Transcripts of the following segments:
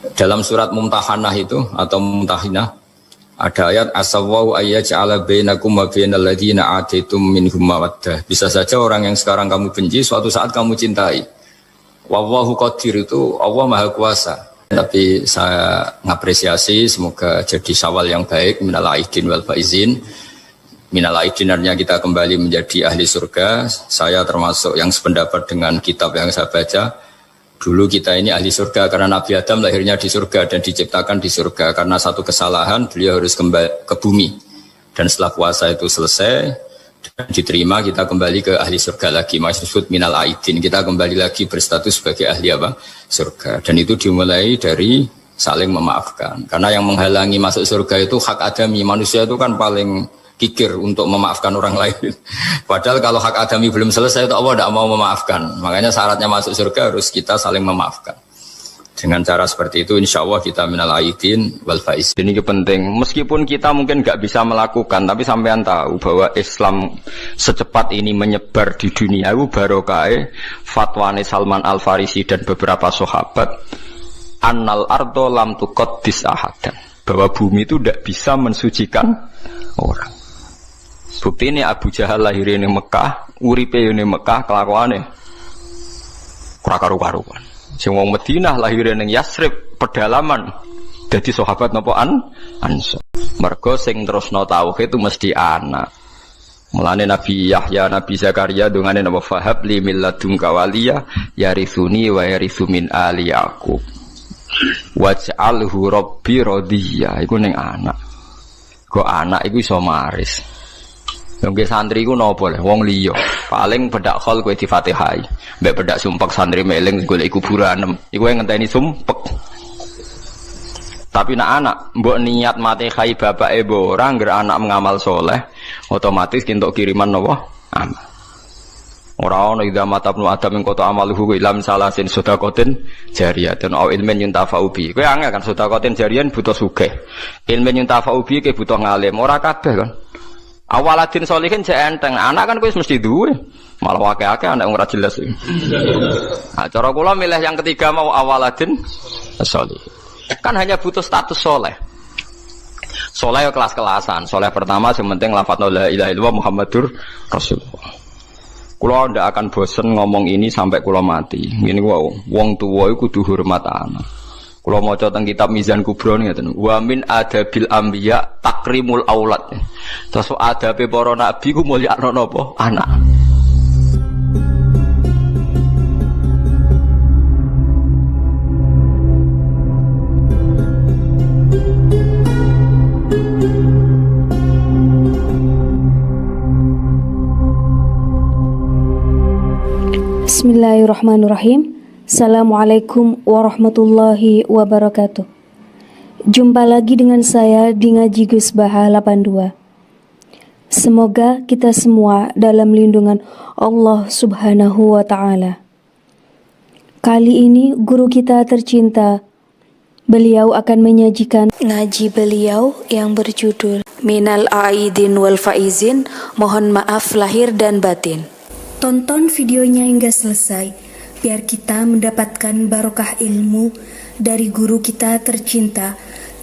Dalam surat Mumtahanah itu atau Mumtahinah ada ayat asawwau ayyaj'ala bainakum wa bainal ladzina ataitum minhum mawaddah. Bisa saja orang yang sekarang kamu benci suatu saat kamu cintai. Wallahu qadir itu Allah Maha Kuasa. Tapi saya ngapresiasi semoga jadi syawal yang baik minal aidin wal faizin. Minal aidin artinya kita kembali menjadi ahli surga. Saya termasuk yang sependapat dengan kitab yang saya baca. Dulu kita ini ahli surga karena Nabi Adam lahirnya di surga dan diciptakan di surga. Karena satu kesalahan beliau harus kembali ke bumi. Dan setelah puasa itu selesai dan diterima kita kembali ke ahli surga lagi. Maksud minal aidin. Kita kembali lagi berstatus sebagai ahli apa? Surga. Dan itu dimulai dari saling memaafkan. Karena yang menghalangi masuk surga itu hak adami. Manusia itu kan paling kikir untuk memaafkan orang lain. Padahal kalau hak adami belum selesai itu Allah tidak mau memaafkan. Makanya syaratnya masuk surga harus kita saling memaafkan. Dengan cara seperti itu insya Allah kita minal aidin wal faizin. Ini penting. Meskipun kita mungkin nggak bisa melakukan, tapi sampean tahu bahwa Islam secepat ini menyebar di dunia. Barokah fatwane Salman Al Farisi dan beberapa sahabat. Annal ardo lam tuqaddis ahadan. Bahwa bumi itu tidak bisa mensucikan orang. Bukti ini Abu Jahal lahirnya di Mekah, uripe di Mekah, kelakuannya kurang karu-karuan. Sing wong Madinah lahirnya di Yasrib, pedalaman. Jadi sahabat napa Ansor. Mergo sing terusno tauhid itu mesti anak. Mulane Nabi Yahya, Nabi Zakaria dongane napa fahab li min ladunka waliya yarithuni wa yarithu min ali Yaqub. Waj'alhu rabbi radhiya. Iku ning anak. Kok anak iku iso maris. Nggih santri ku napa le wong liya paling bedak khol kowe difatihai mbek bedak sumpek santri meling golek kuburan iku ngenteni sumpek tapi nek anak mbok niat matihai bapake mbok ora ngger anak mengamal soleh otomatis kintuk kiriman napa amal ora ono ida matabnu adam ing kota amaluhu ilam salasin sedaqatin jariyatun au ilmin yuntafa'u bi kowe angel kan sedaqatin jariyan butuh sugih ilmin yuntafa'u bi ke butuh ngalim ora kabeh kan. Awaladin solihin jek enteng, anak kan kuwi mesti duwe. Malah akeh-akeh anak ora jelas. Nah, cara kula milih yang ketiga mau awaladin solihin. Kan hanya butuh status soleh. Soleh kelas-kelasan. Soleh pertama sing penting lafadzna la ilaha illallah Muhammadur Rasulullah. Kula ndak akan bosen ngomong ini sampai kula mati. Ngene wae, wong tuwa iku kudu hormat anak. Kalau mau tentang kitab Mizan Kubro nih, wa min adabil anbiya takrimul aulad. Terus adabe para nabi ku mulyakno napa? Anak. Bismillahirrahmanirrahim. Assalamualaikum warahmatullahi wabarakatuh. Jumpa lagi dengan saya di Ngaji Gus Baha 82. Semoga kita semua dalam lindungan Allah Subhanahu wa Ta'ala. Kali ini guru kita tercinta, beliau akan menyajikan ngaji beliau yang berjudul Minal Aidin wal Faizin, mohon maaf lahir dan batin. Tonton videonya hingga selesai biar kita mendapatkan barokah ilmu dari guru kita tercinta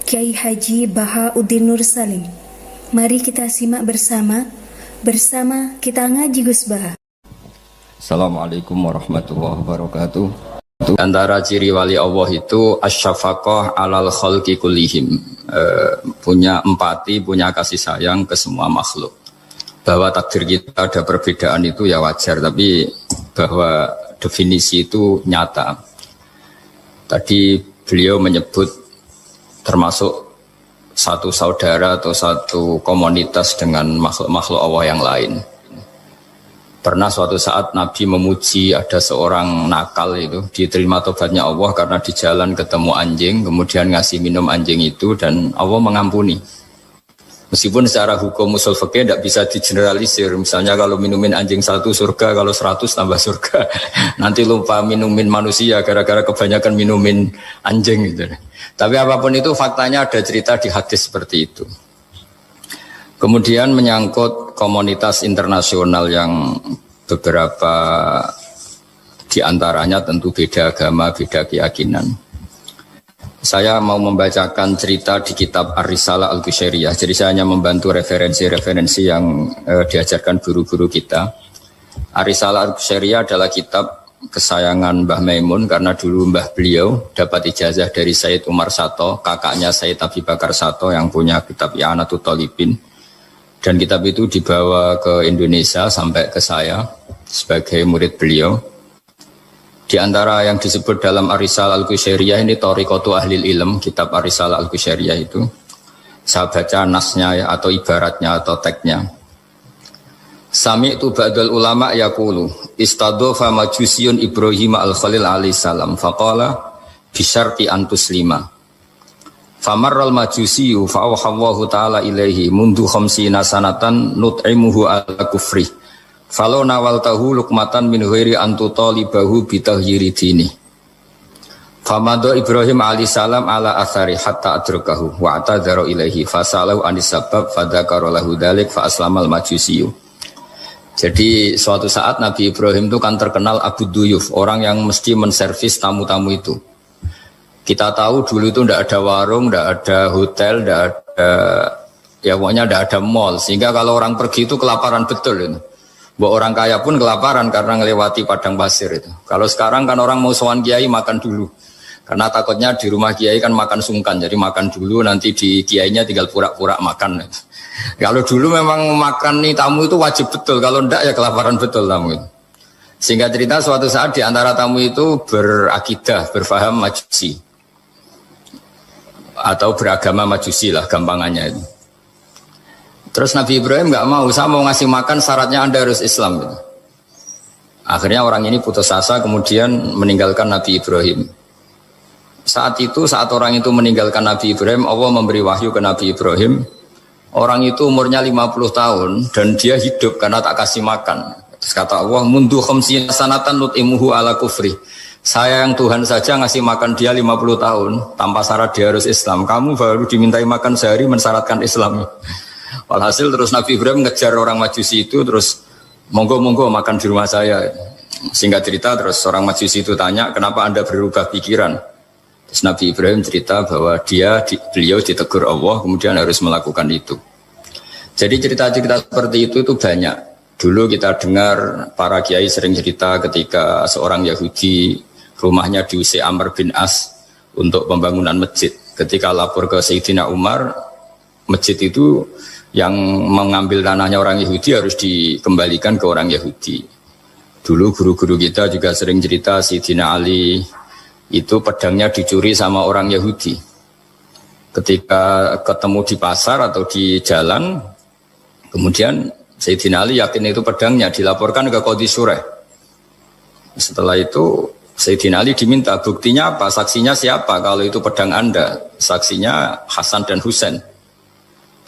Kiai Haji Bahauddin Nur Salim. Mari kita simak bersama kita ngaji Gus Baha. Assalamualaikum warahmatullahi wabarakatuh. Antara ciri wali Allah itu asyafaqah alal khalqi kullihim, punya empati, punya kasih sayang ke semua makhluk. Bahwa takdir kita ada perbedaan itu ya wajar, tapi bahwa definisi itu nyata. Tadi beliau menyebut termasuk satu saudara atau satu komunitas dengan makhluk-makhluk Allah yang lain. Pernah suatu saat Nabi memuji ada seorang nakal itu, diterima tobatnya Allah karena di jalan ketemu anjing, kemudian ngasih minum anjing itu dan Allah mengampuni. Meskipun secara hukum usul fikih tidak bisa digeneralisir. Misalnya kalau minumin anjing 1 surga, kalau 100 tambah surga. Nanti lupa minumin manusia gara-gara kebanyakan minumin anjing gitu. Tapi apapun itu faktanya ada cerita di hadis seperti itu. Kemudian menyangkut komunitas internasional yang beberapa diantaranya tentu beda agama, beda keyakinan. Saya mau membacakan cerita di kitab Ar-Risalah Al-Qushairiyah. Jadi saya hanya membantu referensi-referensi yang diajarkan guru-guru kita. Ar-Risalah Al-Qushairiyah adalah kitab kesayangan Mbah Maimun karena dulu mbah beliau dapat ijazah dari Sayyid Umar Sato, kakaknya Sayyid Abi Bakar Sato yang punya kitab I'anatul Thalibin. Dan kitab itu dibawa ke Indonesia sampai ke saya sebagai murid beliau. Di antara yang disebut dalam Ar-Risalah Al-Qushairiyah ini Thariqatu Ahlil Ilm, kitab Ar-Risalah Al-Qushairiyah itu. Saya baca nasnya ya, atau ibaratnya atau teksnya. Sami'tu ba'dal ulama yaqulu istadhafa majusiyun Ibrahim al-Khalil alaihi salam faqala bisyarti an tuslima. Famarral majusiyu fa'awhallahu ta'ala ilaihi mundu khamsina sanatan nut'imuhu ala kufri. Falau nawaltahu lukmatan min ghairi antu talibahu bitahyiri dini. Famado Ibrahim alaihissalam ala athari hatta adrakahu wa atadharu ilaihi fasalahu anis sabab fadhakara lahu dhalik fa aslamal majusiyu. Jadi suatu saat Nabi Ibrahim itu kan terkenal Abu Duyuf, orang yang mesti menservis tamu-tamu itu. Kita tahu dulu itu tidak ada warung, tidak ada hotel, tidak ada, ya pokoknya tidak ada mall. Sehingga kalau orang pergi itu kelaparan betul itu. Bahwa orang kaya pun kelaparan karena melewati padang pasir itu. Kalau sekarang kan orang mau sowan kiai makan dulu. Karena takutnya di rumah kiai kan makan sungkan. Jadi makan dulu nanti di kiainya tinggal pura-pura makan. Kalau dulu memang makan nih tamu itu wajib betul. Kalau enggak ya kelaparan betul tamu itu. Sehingga cerita suatu saat di antara tamu itu berakidah, berfaham majusi. Atau beragama majusi lah gampangannya itu. Terus Nabi Ibrahim nggak mau, saya mau ngasih makan syaratnya Anda harus Islam. Gitu. Akhirnya orang ini putus asa kemudian meninggalkan Nabi Ibrahim. Saat orang itu meninggalkan Nabi Ibrahim, Allah memberi wahyu ke Nabi Ibrahim. Orang itu umurnya 50 tahun dan dia hidup karena tak kasih makan. Terus kata Allah, mundu khamsina sanatan nut'imuhu ala kufri. Saya yang Tuhan saja ngasih makan dia 50 tahun tanpa syarat dia harus Islam. Kamu baru dimintai makan sehari mensyaratkan Islam. Walhasil terus Nabi Ibrahim ngejar orang majusi itu terus monggo-monggo makan di rumah saya. Singkat cerita terus orang majusi itu tanya kenapa Anda berubah pikiran. Terus Nabi Ibrahim cerita bahwa beliau ditegur Allah kemudian harus melakukan itu. Jadi cerita-cerita seperti itu banyak. Dulu kita dengar para kiai sering cerita ketika seorang Yahudi rumahnya diusir Amr bin As untuk pembangunan masjid. Ketika lapor ke Sayyidina Umar, masjid itu yang mengambil tanahnya orang Yahudi harus dikembalikan ke orang Yahudi. Dulu guru-guru kita juga sering cerita Sayyidina Ali itu pedangnya dicuri sama orang Yahudi. Ketika ketemu di pasar atau di jalan, kemudian Sayyidina Ali yakin itu pedangnya, dilaporkan ke Qadhi Sureh. Setelah itu Sayyidina Ali diminta buktinya apa, saksinya siapa kalau itu pedang Anda. Saksinya Hasan dan Husain.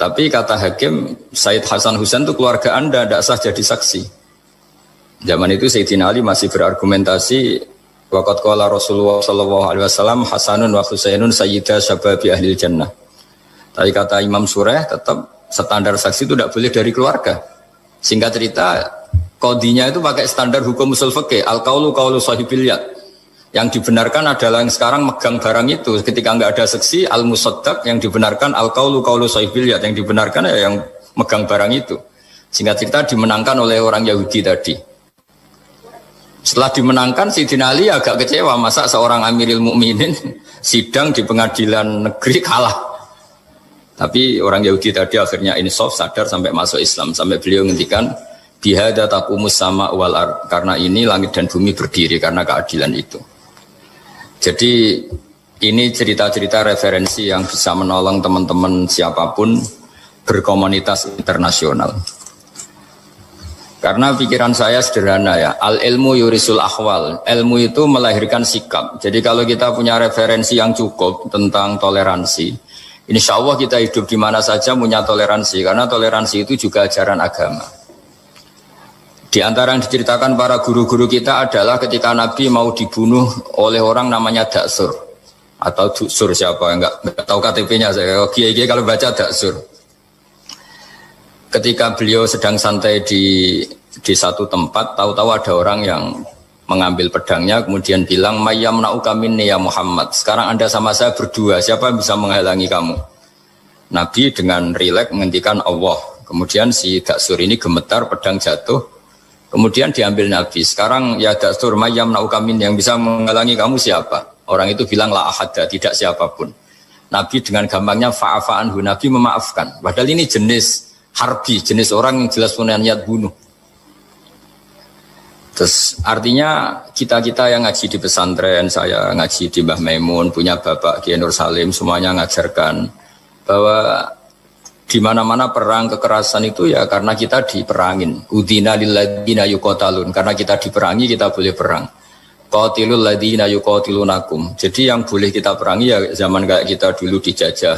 Tapi kata hakim, Sayyid Hasan Husain itu keluarga Anda, tidak sah jadi saksi. Zaman itu Sayyidina Ali masih berargumentasi, waqad qala Rasulullah sallallahu alaihi wasallam Hasanun wa Husainun sayyida syababi ahlil jannah. Tapi kata Imam Sureh tetap standar saksi itu tidak boleh dari keluarga. Singkat cerita, qadhinya itu pakai standar hukum usul fikih, al-qaulu qaulu sahibil yad. Yang dibenarkan adalah yang sekarang megang barang itu. Ketika nggak ada saksi, al-musaddaq yang dibenarkan al-qaulu qaulu sahibil yad, yang dibenarkan ya yang megang barang itu. Singkat cerita dimenangkan oleh orang Yahudi tadi. Setelah dimenangkan, Sayyidina Ali agak kecewa, masa seorang Amirul Mukminin sidang di pengadilan negeri kalah. Tapi orang Yahudi tadi akhirnya insaf, sadar sampai masuk Islam, sampai beliau ngendikan bihadza taqumus sama wal ard, karena ini langit dan bumi berdiri karena keadilan itu. Jadi ini cerita-cerita referensi yang bisa menolong teman-teman siapapun berkomunitas internasional. Karena pikiran saya sederhana ya, al-ilmu yurisul ahwal, ilmu itu melahirkan sikap. Jadi kalau kita punya referensi yang cukup tentang toleransi, insya Allah kita hidup di mana saja punya toleransi, karena toleransi itu juga ajaran agama. Di antara yang diceritakan para guru-guru kita adalah ketika Nabi mau dibunuh oleh orang namanya Daksur atau Duksur, siapa enggak tahu KTP-nya saya. Kiai-kiai kalau baca Daksur. Ketika beliau sedang santai di satu tempat, tahu-tahu ada orang yang mengambil pedangnya kemudian bilang mayyamna'uka minni ya Muhammad. Sekarang Anda sama saya berdua, siapa yang bisa menghalangi kamu? Nabi dengan rileks menghentikan Allah. Kemudian si Daksur ini gemetar, pedang jatuh. Kemudian diambil Nabi. Sekarang ya Daksur mayyamna'uka minni, yang bisa menghalangi kamu siapa? Orang itu bilang la ahada, tidak siapapun. Nabi dengan gampangnya fa'afa anhu, Nabi memaafkan. Padahal ini jenis harbi, jenis orang yang jelas punya niat bunuh. Terus artinya kita-kita yang ngaji di pesantren, saya ngaji di Mbah Maimun, punya Bapak Kiai Nur Salim, semuanya ngajarkan bahwa di mana-mana perang kekerasan itu ya karena kita diperangin. Udina lilladzina yuqatalun, karena kita diperangi kita boleh perang. Qatilul ladzina yuqatilunakum. Jadi yang boleh kita perangi ya zaman kayak kita dulu dijajah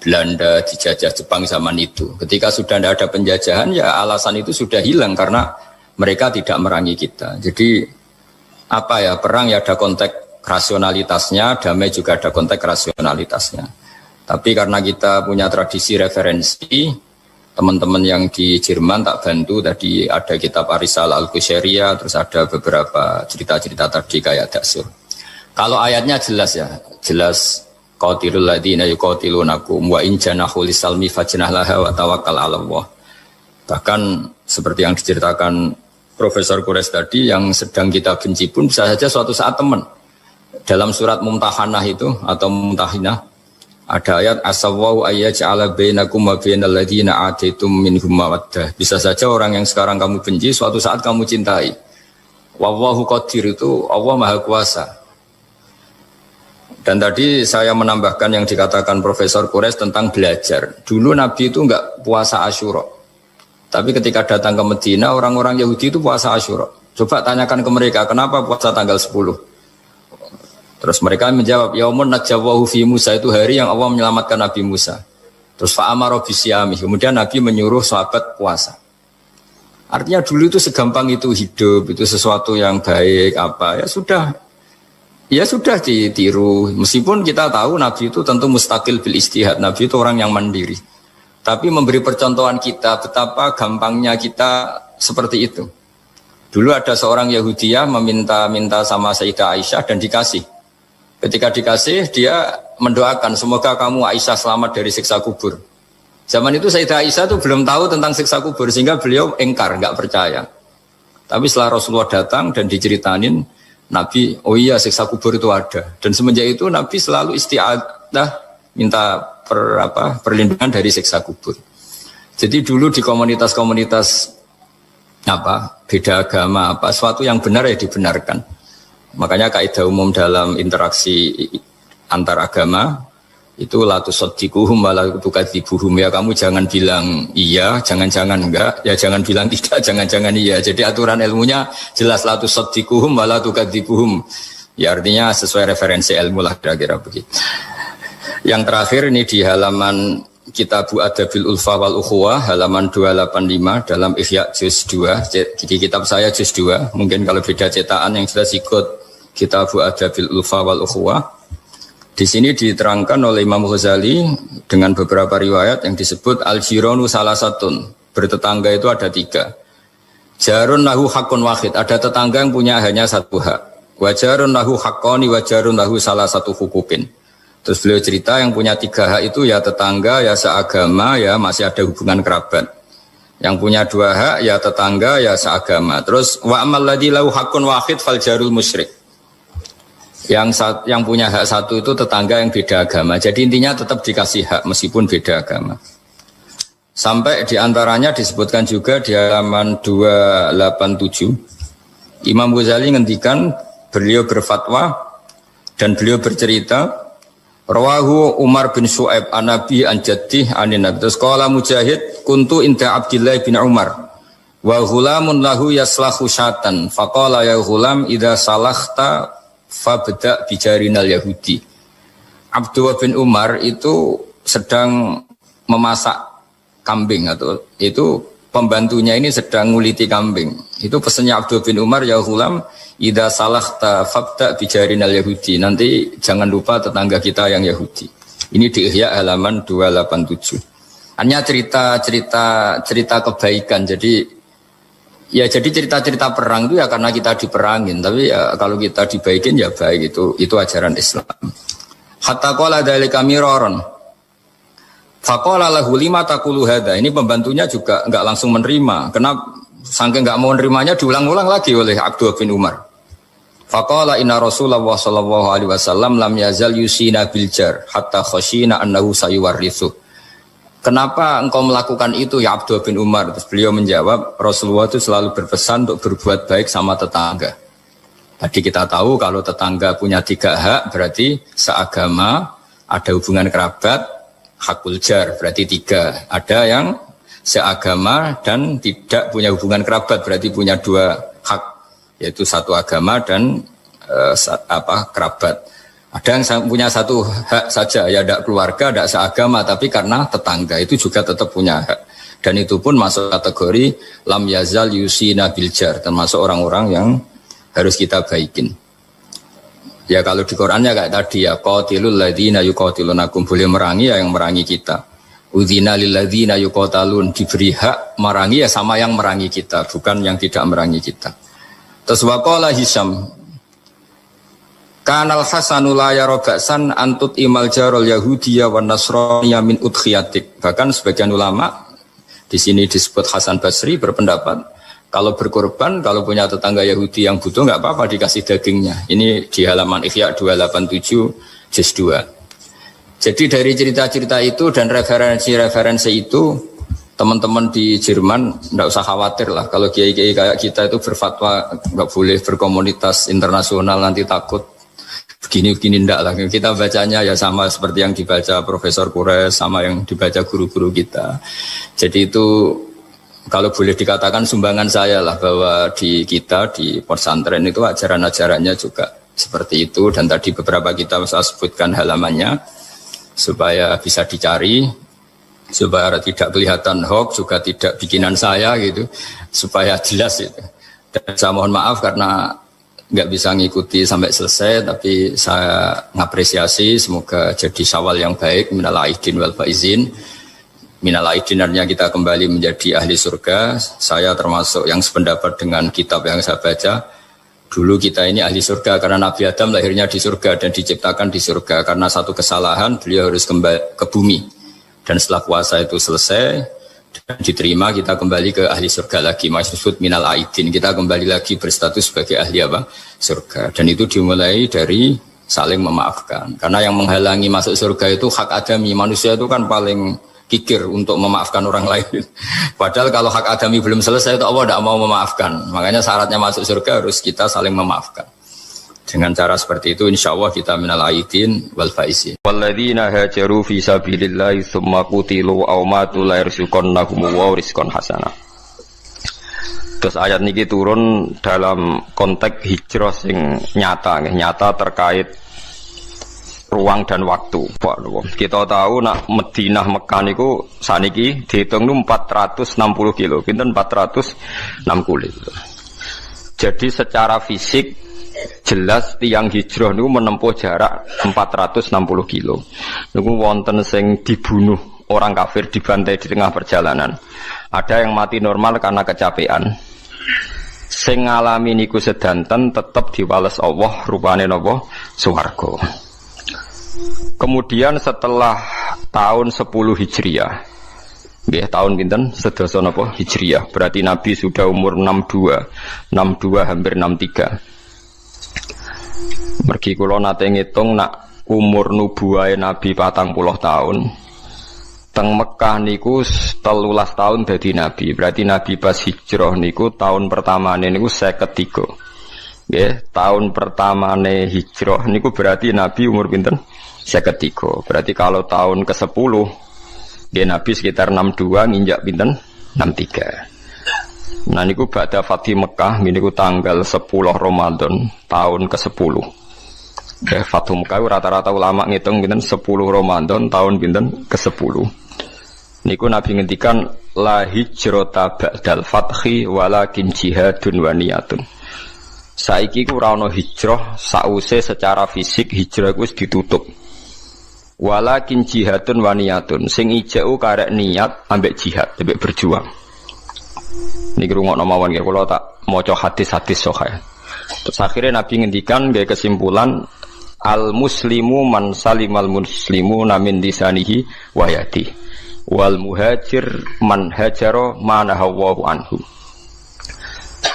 Belanda, dijajah Jepang zaman itu. Ketika sudah tidak ada penjajahan ya alasan itu sudah hilang karena mereka tidak merangi kita. Jadi apa ya, perang ya ada konteks rasionalitasnya, damai juga ada konteks rasionalitasnya. Tapi karena kita punya tradisi referensi, teman-teman yang di Jerman tak bantu, tadi ada kitab Arisal Al-Qushairiyah, terus ada beberapa cerita-cerita tadi kayak Daksur. Kalau ayatnya jelas ya, jelas qatilul ladzina yuqatilunakum wa in janahu lisalmi fajnah laha wa tawakkal 'ala Allah. Bahkan seperti yang diceritakan Profesor Quraisy tadi, yang sedang kita benci pun bisa saja suatu saat teman. Dalam surat Mumtahanah itu atau Mumtahinah ada ayat asawwau ayyaj'ala bainakum wa bainal ladzina ataitum minhum mawaddah. Bisa saja orang yang sekarang kamu benci suatu saat kamu cintai. Wallahu qadir, itu Allah Maha Kuasa. Dan tadi saya menambahkan yang dikatakan Profesor Quraisy tentang belajar. Dulu Nabi itu enggak puasa Asyura. Tapi ketika datang ke Medina, orang-orang Yahudi itu puasa Asyura. Coba tanyakan ke mereka, kenapa puasa tanggal 10? Terus mereka menjawab, yaumun najjawahu fi Musa, itu hari yang Allah menyelamatkan Nabi Musa. Terus fa'amara bisyami, kemudian Nabi menyuruh sahabat puasa. Artinya dulu itu segampang itu hidup, itu sesuatu yang baik, apa ya sudah ditiru. Meskipun kita tahu Nabi itu tentu mustaqil bil istihad, Nabi itu orang yang mandiri. Tapi memberi percontohan kita betapa gampangnya kita seperti itu. Dulu ada seorang Yahudiyah meminta sama Sayyidah Aisyah dan dikasih. Ketika dikasih, dia mendoakan semoga kamu Aisyah selamat dari siksa kubur. Zaman itu Sayyidah Aisyah itu belum tahu tentang siksa kubur sehingga beliau engkar, enggak percaya. Tapi setelah Rasulullah datang dan diceritanin Nabi, oh iya siksa kubur itu ada. Dan semenjak itu Nabi selalu isti'adah minta perlindungan dari siksa kubur. Jadi dulu di komunitas-komunitas beda agama suatu yang benar ya dibenarkan. Makanya kaidah umum dalam interaksi antar agama itu la tusaddiquhum wa la tukadzibuhum, ya kamu jangan bilang iya, jangan-jangan enggak, ya jangan bilang tidak, jangan-jangan iya. Jadi aturan ilmunya jelas la tusaddiquhum wa la tukadzibuhum. Ya artinya sesuai referensi ilmu lah kira-kira begitu. Yang terakhir ini di halaman Kitabu Adabil Ulfa wal Ukhuwah halaman 285 dalam Ihya juz 2. Jadi kitab saya juz 2. Mungkin kalau beda cetakan yang jelas ikut Kitabu Adabil Ulfa wal Ukhuwah. Di sini diterangkan oleh Imam Ghazali dengan beberapa riwayat yang disebut al-jiranu salasatun. Bertetangga itu ada 3. Jarun lahu hakun wahid, ada tetangga yang punya hanya satu hak. Wa jarun lahu haqqani wa jarun lahu salah satu hukukin. Terus beliau cerita yang punya 3 hak itu ya tetangga, ya seagama, ya masih ada hubungan kerabat. Yang punya 2 hak ya tetangga, ya seagama. Terus wa amal ladzi lahu haqqun wahid fal jarul musyrik. Yang punya hak satu itu tetangga yang beda agama. Jadi intinya tetap dikasih hak meskipun beda agama. Sampai diantaranya disebutkan juga di halaman 287. Imam Ghazali ngendikan beliau berfatwa dan beliau bercerita. Rawahu Umar bin Shu'aib an Nabi an Jaddih anin Nabi. Terus qala Mujahid kuntu inda Abdillah bin Umar wa ghulamun lahu yaslahu syatan faqala ya ghulam idza salakhta fabda bijarinal yahudi. Abdullah bin Umar itu sedang memasak kambing, atau itu pembantunya ini sedang nguliti kambing. Itu pesannya Abdullah bin Umar, ya ghulam idza salakhta fabda bijarinal yahudi. Nanti jangan lupa tetangga kita yang Yahudi. Ini di Ihya halaman 287. Hanya cerita kebaikan. Jadi Ya jadi cerita-cerita perang itu ya karena kita diperangin, tapi ya kalau kita dibaikin ya baik, itu ajaran Islam. Hatta qala dzalika miraron. Faqala lahu lima taqulu hadza. Ini pembantunya juga enggak langsung menerima. Kenapa saking enggak mau nerimanya diulang-ulang lagi oleh Abdullah bin Umar. Faqala inna Rasulullah sallallahu alaihi wasallam lam yazal yusina bil jar hatta khashina annahu sayuwarrithu. Kenapa engkau melakukan itu ya Abdullah bin Umar? Terus beliau menjawab, Rasulullah itu selalu berpesan untuk berbuat baik sama tetangga. Tadi kita tahu kalau tetangga punya 3 hak, berarti seagama, ada hubungan kerabat, hakul jar, berarti 3. Ada yang seagama dan tidak punya hubungan kerabat, berarti punya 2 hak, yaitu satu agama dan kerabat. Ada yang punya 1 hak saja, ya tidak keluarga, tidak seagama, tapi karena tetangga itu juga tetap punya hak. Dan itu pun masuk kategori lam yazal yusina biljar, termasuk orang-orang yang harus kita baikin. Ya kalau di Qurannya kayak tadi ya, qatilul ladzina yuqatilunakum, boleh merangi ya yang merangi kita. Udzina lil ladzina yuqatalun, diberi hak merangi ya sama yang merangi kita, bukan yang tidak merangi kita. Terus waqala Hisam, Kanal Hasanu la yara ba'san antut imal jarul Yahudiyya wan Nasraniyya min udkhiyatik. Bahkan sebagian ulama di sini disebut Hasan Basri berpendapat kalau berkorban, kalau punya tetangga Yahudi yang butuh enggak apa-apa dikasih dagingnya. Ini di halaman Ihya 287 juz 2. Jadi dari cerita-cerita itu dan referensi-referensi itu, teman-teman di Jerman enggak usah khawatir lah kalau kiai-kiai kayak kita itu berfatwa enggak boleh berkomunitas internasional nanti takut begini ndak lah. Kita bacanya ya sama seperti yang dibaca Profesor Kures, sama yang dibaca guru-guru kita. Jadi itu kalau boleh dikatakan sumbangan saya lah, bahwa di kita di pesantren itu ajaran-ajarannya juga seperti itu. Dan tadi beberapa kita saya sebutkan halamannya supaya bisa dicari, supaya tidak kelihatan hoax, juga tidak bikinan saya gitu, supaya jelas itu. Dan saya mohon maaf karena nggak bisa ngikuti sampai selesai, tapi saya ngapresiasi, semoga jadi syawal yang baik. Minal aidin wal faizin. Minal aidin artinya kita kembali menjadi ahli surga. Saya termasuk yang sependapat dengan kitab yang saya baca. Dulu kita ini ahli surga karena Nabi Adam lahirnya di surga dan diciptakan di surga. Karena satu kesalahan beliau harus kembali ke bumi. Dan setelah puasa itu selesai dan diterima, kita kembali ke ahli surga lagi, maksud minal aidin, kita kembali lagi berstatus sebagai ahli apa? Surga. Dan itu dimulai dari saling memaafkan, karena yang menghalangi masuk surga itu hak adami. Manusia itu kan paling kikir untuk memaafkan orang lain, padahal kalau hak adami belum selesai itu Allah tidak mau memaafkan. Makanya syaratnya masuk surga harus kita saling memaafkan. Dengan cara seperti itu insya Allah kita minal aidin wal faizin. Walladzina hajaru fi sabilillahi tsumma qutilu aw matu la yarzuqannahum wa rizqan hasanah. Terus ayat niki turun dalam konteks hijrah sing nyata terkait ruang dan waktu. Kita tahu nak Madinah Mekah niku saniki dihitung 460 kilo, pinten 460 kilo. Jadi secara fisik jelas tiang hijrah niku menempuh jarak 460 kilo. Niku wonten sing dibunuh orang kafir, dibantai di tengah perjalanan. Ada yang mati normal karena kecapean. Sing ngalami niku sedanten tetep diwales Allah, rupane napa? Swarga. Kemudian setelah tahun 10 Hijriah, nggih tahun pinten? Sedasa napa? Hijriah. Berarti Nabi sudah umur 62 hampir 63. Mergi kula nate ngitung nak umur nubuwahe Nabi 40 tahun. Teng Mekah niku 13 tahun dadi Nabi. Berarti Nabi pas hijrah niku tahun pertamane niku 53. Nggih, tahun pertamane hijrah niku berarti Nabi umur pinten? 53. Berarti kalau tahun ke-10 nggih Nabi sekitar 62, nginjak pinten? 63. Nah niku ba'da Fatih Mekah niku tanggal 10 Ramadan tahun ke-10. Fathu Mekah rata-rata ulama ngitung pinten 10 Ramadan tahun pinten ke-10. Niku Nabi ngendikan la hijrata ba'dal fathi walakin jihadun wa niyatun. Saiki ku ora ana hijrah sause secara fisik hijrah ku wis ditutup. Walakin jihadun wa niyatun. Sing ijau karek niat ambek jihad, ambek berjuang. Niki rungokno mawon nggih kula tak maca hadis-hadis sahih. Terus akhirnya Nabi ngendikan gaya kesimpulan al muslimu man salimal muslimu namin disanihi wayati wal muhajir man hajaro manahawu anhu.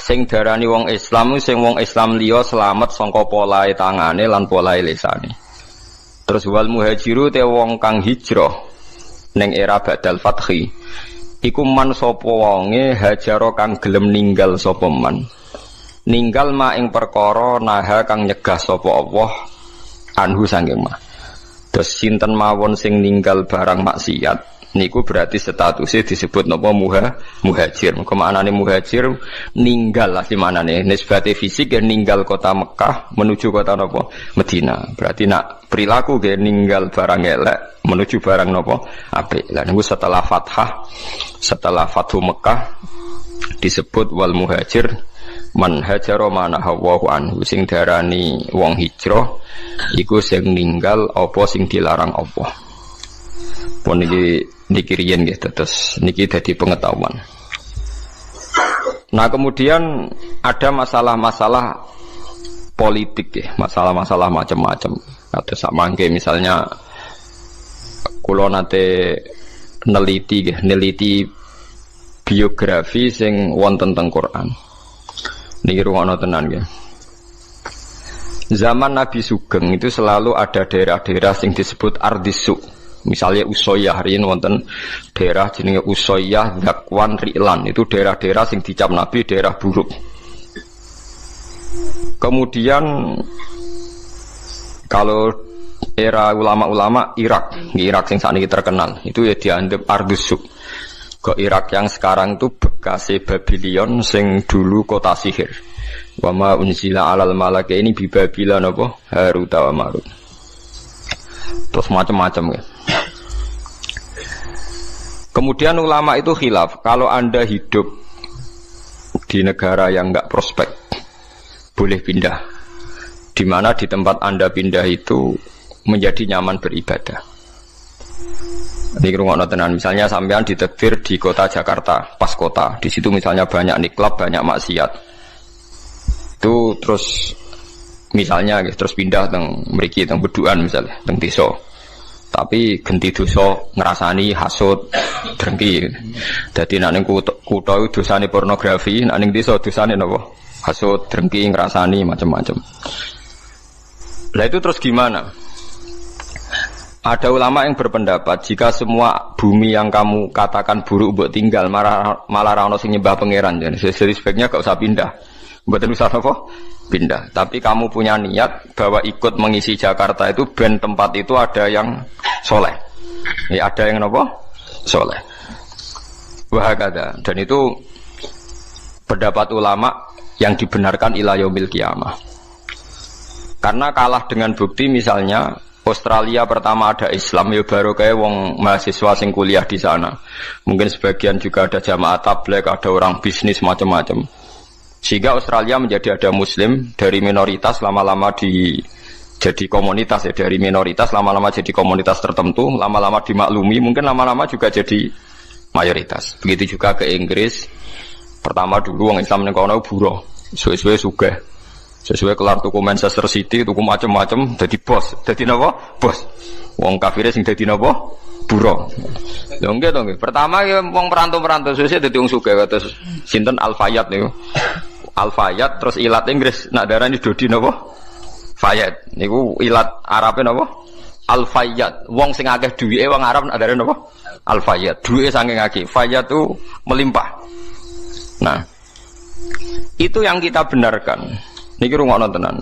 Sing darani wong Islam sing wong Islam liya selamat saka polahe tangane lan polahe lisane. Terus wal muhajiru te wong kang hijrah ning era badal fathi iku man sapa wonge hajaro kang gelem ninggal sapa man. Ninggal ma ing perkara naha kang nyegah sapa Allah anhu sanging ma. Terus sinten mawon sing ninggal barang maksiat niku berarti statusnya disebut napa muhajir. Mengko maknane muhajir ninggal asli manane nisbate fisik ya ninggal kota Mekah menuju kota napa Madinah. Berarti nak perilaku ge ninggal barang elek menuju barang napa apik. Lah niku setelah Fathu Mekah disebut wal muhajir man hajaro manahawu anhu sing darani wong hijrah iku sing ninggal apa sing dilarang Allah. Pun niki riyen nggih terus niki dadi pengetahuan. Nah, kemudian ada masalah-masalah politik ya, masalah-masalah macam-macam. Atau sak mangke misalnya kula nate neliti biografi sing wonten teng Quran. Niki rungono tenan nggih. Zaman Nabi Sugeng itu selalu ada daerah-daerah yang disebut Ardisu. Misalnya Usoyah, hari ini wonten daerah jenenge Usoyah, Zakwan, Ri'lan. Itu daerah-daerah yang dicap Nabi daerah buruk. Kemudian kalau era ulama-ulama Irak yang saat ini terkenal, itu ya dianggap Ardisu. Ke Irak yang sekarang itu bekas Babylon sing dulu kota sihir. Wa ma unzila 'alal malaka ini bi Babila napa Harut wa Marut. Terus macam-macam ya. Kemudian ulama itu khilaf, kalau Anda hidup di negara yang enggak prospek boleh pindah. Di mana di tempat Anda pindah itu menjadi nyaman beribadah. Ini rungokno tenan, misalnya sampean ditakdir di kota Jakarta, pas kota, di situ misalnya banyak niklab, banyak maksiat. Itu terus misalnya terus pindah teng mriki teng Beduan misalnya, teng desa. Tapi genti dosa ngrasani hasud, drengki. Dadi nek ning kutha dosane pornografi, nek ning desa dosane napa? Hasud, drengki, ngrasani macam-macam. Lah itu terus gimana? Ada ulama yang berpendapat jika semua bumi yang kamu katakan buruk buat tinggal malah ra ono sing nyembah pangeran, jadi sebaiknya gak usah pindah. Mboten usah apa? Pindah. Tapi kamu punya niat bahwa ikut mengisi Jakarta itu ben tempat itu ada yang soleh. Ya ada yang apa? Soleh. Wahakada. Dan itu pendapat ulama yang dibenarkan ila yaumil qiyamah. Karena kalah dengan bukti misalnya Australia pertama ada Islam ya baru kayak wong mahasiswa sing kuliah di sana. Mungkin sebagian juga ada jamaah tabligh, ada orang bisnis macam-macam. Sehingga Australia menjadi ada Muslim dari minoritas lama-lama jadi komunitas ya, dari minoritas lama-lama jadi komunitas tertentu, lama-lama dimaklumi, mungkin lama-lama juga jadi mayoritas. Begitu juga ke Inggris. Pertama dulu orang Islam ning kono buruh, suwe-suwe sugih. Sesuai kelar tuku Manchester City, tuku macam-macam, jadi bos. Jadi napa? Bos. Wong kafir sing dadi napa? Buruh. Lho nggih to nggih. Pertama ya wong perantau-perantau suwe dadi wong sugih kados sinten Al-Fayyad niku. Al-Fayyad terus ilat Inggris nak darani Dodi napa? Fayyad. Niku ilat Arabe napa? Al-Fayyad. Wong sing akeh duwike wong Arab nak darani napa? Al-Fayyad. Duwike saking akeh. Fayyad itu melimpah. Nah, itu yang kita benarkan. Niki rungokno tenan.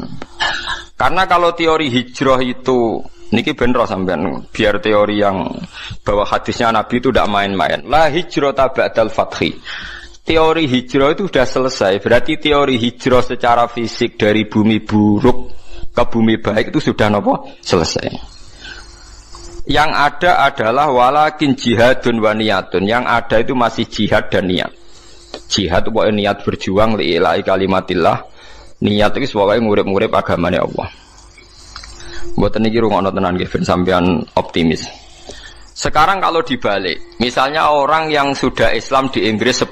Karena kalau teori hijrah itu niki benro sampean, biar teori yang bahwa hadisnya Nabi itu tidak main-main. La hijrata ba'dal fathi. Teori hijrah itu sudah selesai. Berarti teori hijrah secara fisik dari bumi buruk ke bumi baik itu sudah nopo? Selesai. Yang ada adalah walakin jihadun wa niyatun. Yang ada itu masih jihad dan niat. Jihad itu pokoknya niat berjuang li'ila'i kalimatillah. Niat itu pokoknya ngurip-ngurip agamanya Allah. Mboten niki rungokno tenan nggih ben sampean optimis. Sekarang kalau dibalik, misalnya orang yang sudah Islam di Inggris 10,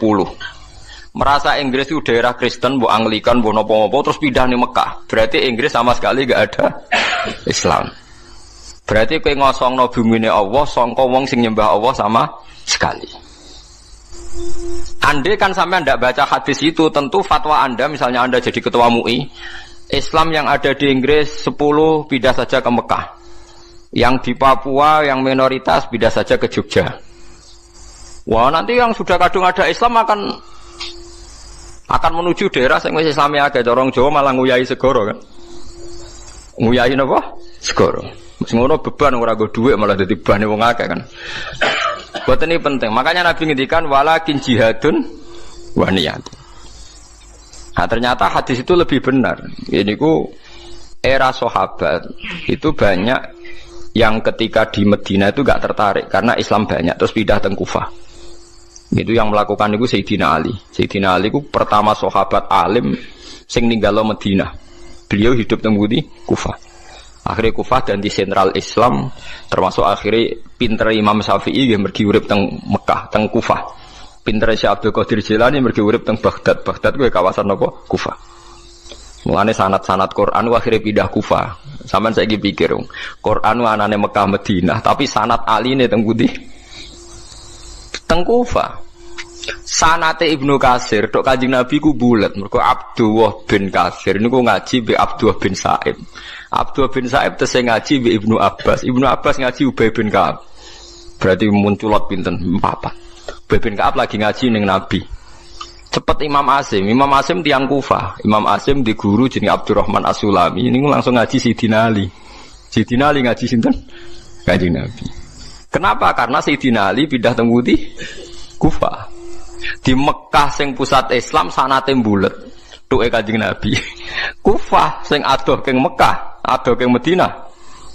merasa Inggris itu daerah Kristen, bu Anglikan, bu nopo-nopo, terus pindah nih Mekah. Berarti Inggris sama sekali gak ada Islam. Berarti kowe ngosongno bumine Allah, sangka wong sing nyembah Allah sama sekali. Andai kan sampai anda baca hadis itu, tentu fatwa anda, misalnya anda jadi ketua MUI, Islam yang ada di Inggris 10 pindah saja ke Mekah. Yang di Papua yang minoritas pindah saja ke Jogja. Wah, nanti yang sudah kadung ada Islam akan menuju daerah sing wis Islami akeh. Corong Jawa malah nguyai segoro kan. Nguyai napa? Segoro. Wis ngono beban ora nggo dhuwit malah dadi bebane wong akeh kan. Buat ini penting. Makanya Nabi ngendikan walakin jihadun wa niyatun. Nah, ternyata hadis itu lebih benar. Ini ku era sahabat itu banyak yang ketika di Medina itu gak tertarik karena Islam banyak terus pindah ke Kufah. Itu yang melakukan itu Sayyidina Ali. Sayyidina Ali itu pertama sahabat alim sing ninggalo Medina. Beliau hidup di Kufah. Akhirnya Kufah dan di sentral Islam, termasuk akhirnya pinter Imam Syafi'i yang pergi urip teng Mekah, teng Kufah. Pinter Syekh Abdul Qadir Jilani pergi urip teng Baghdad. Baghdad kuwi kawasan apa? Kufah. Mulane sanad-sanad Quran akhirnya pindah Kufah. Sampeyan saiki pikir, Quran anane Mekah Madinah, tapi sanad aline teng pundi? Teng Kufah. Sanate Ibnu Katsir tok Kanjeng Nabi ku bulet mergo Abdullah bin Katsir niku ngaji be Abdullah bin Sa'ib. Abdullah bin Sa'ib tesih ngaji be Ibnu Abbas. Ibnu Abbas ngaji Ubay bin Ka'ab. Berarti munculot pinten 4. Ubay bin Ka'ab lagi ngaji ning Nabi. Cepet Imam Asim tiang Kufah. Imam Asim di guru jenenge Abdurrahman As-Sulami niku langsung ngaji Sayyidina Ali. Sayyidina Ali ngaji sinten? Kanjeng Nabi. Kenapa? Karena Sayyidina Ali pindah teng Kufah. Di Mekah sing pusat Islam sanate mbulet tuke Kanjeng Nabi. Kufah sing adoh keng Mekah, adoh keng Madinah.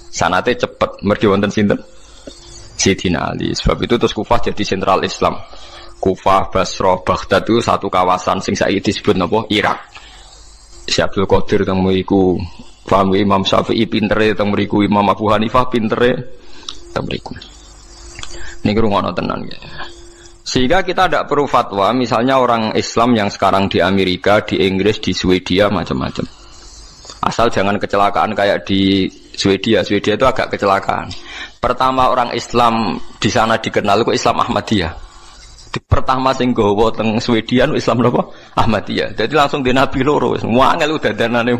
Sanate cepet mergi wonten sinten? Sayyidina Ali. Sebab itu terus Kufah jadi sentral Islam. Kufah, Basrah, Baghdad itu satu kawasan sing saiki disebut napa? Irak. Syekh Abdul Qadir teng mriku, paham Imam Syafi'i pintere teng mriku, Imam Abu Hanifah pintere teng mriku. Niki rungono tenan ya. Sehingga kita tidak perlu fatwa, misalnya orang Islam yang sekarang di Amerika, di Inggris, di Swedia, macam-macam. Asal jangan kecelakaan kayak di Swedia. Swedia itu agak kecelakaan. Pertama orang Islam di sana dikenal, kok Islam Ahmadiyah. Pertama sing gowo teng Swedia, Islam apa? Ahmadiyah. Jadi langsung di Nabi loro. Semua angel udah danane.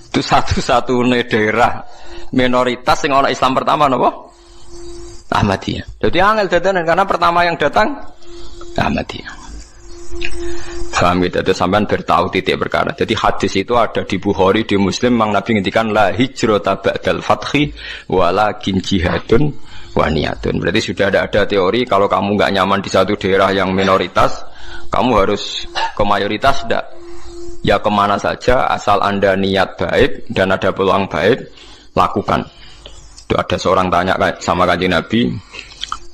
Itu satu-satunya daerah minoritas yang orang Islam pertama apa? Ahmadiyah. Jadi angel dadanan karena pertama yang datang Ahmadiyah. Paham gitu, itu sampean bertahu titik perkara. Jadi hadis itu ada di Bukhari, di Muslim, Mang Nabi ngendikan la hijrata ba'dal fathi walakin jihadun wa niyatun. Berarti sudah ada teori kalau kamu enggak nyaman di satu daerah yang minoritas, kamu harus ke mayoritas enggak. Ya kemana saja asal Anda niat baik dan ada peluang baik, lakukan. Itu ada seorang tanya sama Kanjeng Nabi,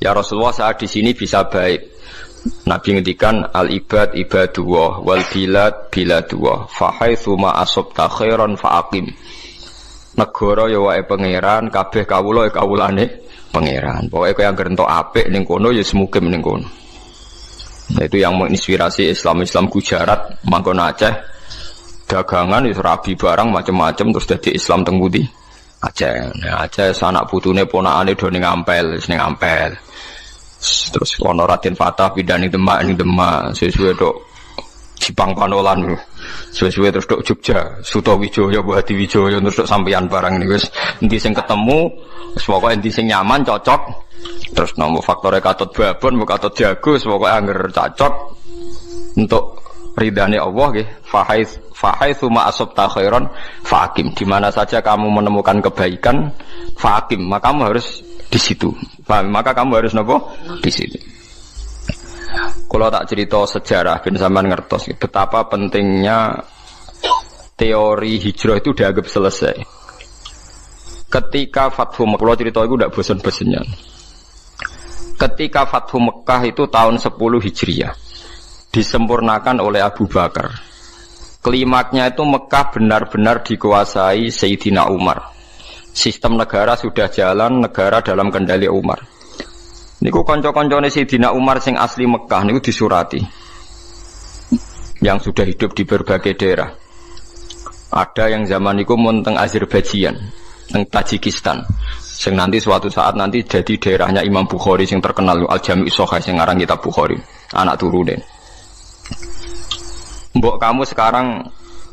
ya Rasulullah saat di sini bisa baik. Nabi ngendikan al ibad ibadullah wal bilad biladullah fa haitsu ma asabta khairan fa aqim. Negara ya wae pangeran, kabeh kawula ya kawulane pangeran. Pokoke kowe anggere entuk apik ning kono ya semukim ning kono. Nah, itu yang menginspirasi Islam Gujarat, mangkon Aceh. Dagangan wis rabi barang macam-macam terus dadi Islam teng pundi? Aceh. Nah, Aceh sanak putune ponakane do ning Ampel, wis ning Ampel. Terus ono Raden Fatah pindah ning Demak, suwe-suwe tok Jipang Panolan. Suwe-suwe terus tok Jogja, Sutawijaya, Hadi Wijaya terus tok sampeyan barang niku wis endi sing ketemu, wis pokoke endi sing nyaman cocok. Terus nomor faktore katut babon, katut jago, pokoke angger cocok untuk ridhane Allah nggih. Fahaitsu ma asabta khairan faqim. Di mana saja kamu menemukan kebaikan, faqim, maka kamu harus di situ. Maka kamu harus nopo di situ. Kalau tak cerita sejarah ben sampean ngertos betapa pentingnya teori hijrah itu dianggap selesai. Ketika Fathu Mekah, kalau cerita itu tidak bosan-bosannya. Ketika Fathu Mekah itu tahun 10 Hijriah disempurnakan oleh Abu Bakar. Klimaknya itu Mekah benar-benar dikuasai Sayyidina Umar. Sistem negara sudah jalan, negara dalam kendali Umar. Niku kanca-kancane Sayyidina Umar sing asli Mekah niku disurati. yang sudah hidup di berbagai daerah. Ada yang zaman itu teng Azerbaijan, teng Tajikistan. Sing nanti suatu saat nanti jadi daerahnya Imam Bukhari yang terkenal Al-Jami' As-Sahih sing aran kitab Bukhari, anak turunin. Mbok kamu sekarang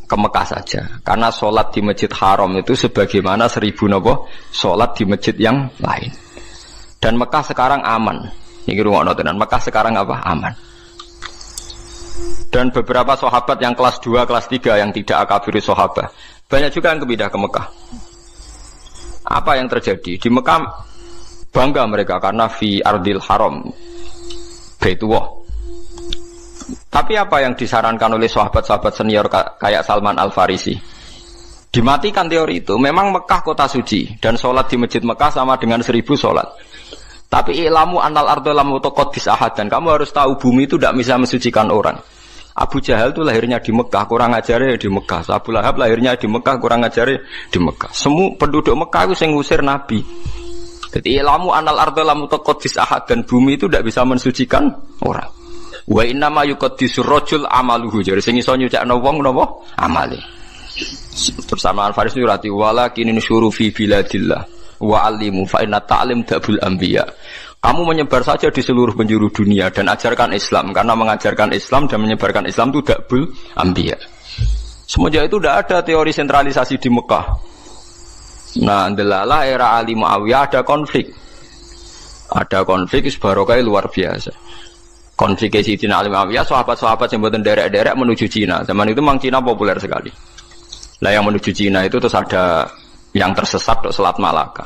ke Mekah saja, karena sholat di Masjid Haram itu sebagaimana 1000 nopo sholat di masjid yang lain. Dan Mekah sekarang aman. Ini rungokno tenan, Mekah sekarang apa? Aman. Dan beberapa sahabat yang kelas 2, kelas 3 yang tidak akabiri sahabat, banyak juga yang pindah ke Mekah. Apa yang terjadi? Di Mekah bangga mereka karena fi ardil haram, Baitullah. Tapi apa yang disarankan oleh sahabat-sahabat senior kayak Salman Al-Farisi? Dimatikan teori itu. Memang Mekah kota suci dan sholat di masjid Mekah sama dengan 1000 sholat. Tapi ilamu anal ardo lam utaqaddis ahad, dan kamu harus tahu bumi itu tidak bisa mensucikan orang. Abu Jahal itu lahirnya di Mekah, kurang ajarnya di Mekah. Abu Lahab lahirnya di Mekah, kurang ajarnya di Mekah. Semua penduduk Mekah itu yang ngusir Nabi. Jadi ilamu anal ardo lam utaqaddis ahad, dan bumi itu tidak bisa mensucikan orang. Wa inna ma yuqaddisur rajul amaluhu, jadi sing iso nyucakno wong napa amale. Bersama Al-Farisi rati walakin nusyuru fi biladillah wa alimu fa inna ta'lim dabul anbiya. Kamu menyebar saja di seluruh penjuru dunia dan ajarkan Islam, karena mengajarkan Islam dan menyebarkan Islam itu dabul anbiya. Semenjak itu tidak ada teori sentralisasi di Mekah. Nah, ndelalah era Ali Muawiyah ada konflik. Ada konflik barokah luar biasa. Konflik Sayyidina Ali Muawiyah, sahabat-sahabat yang mboten derek-derek menuju Cina. Zaman itu memang Cina populer sekali. Lah yang menuju Cina itu terus ada yang tersesat ke Selat Malaka.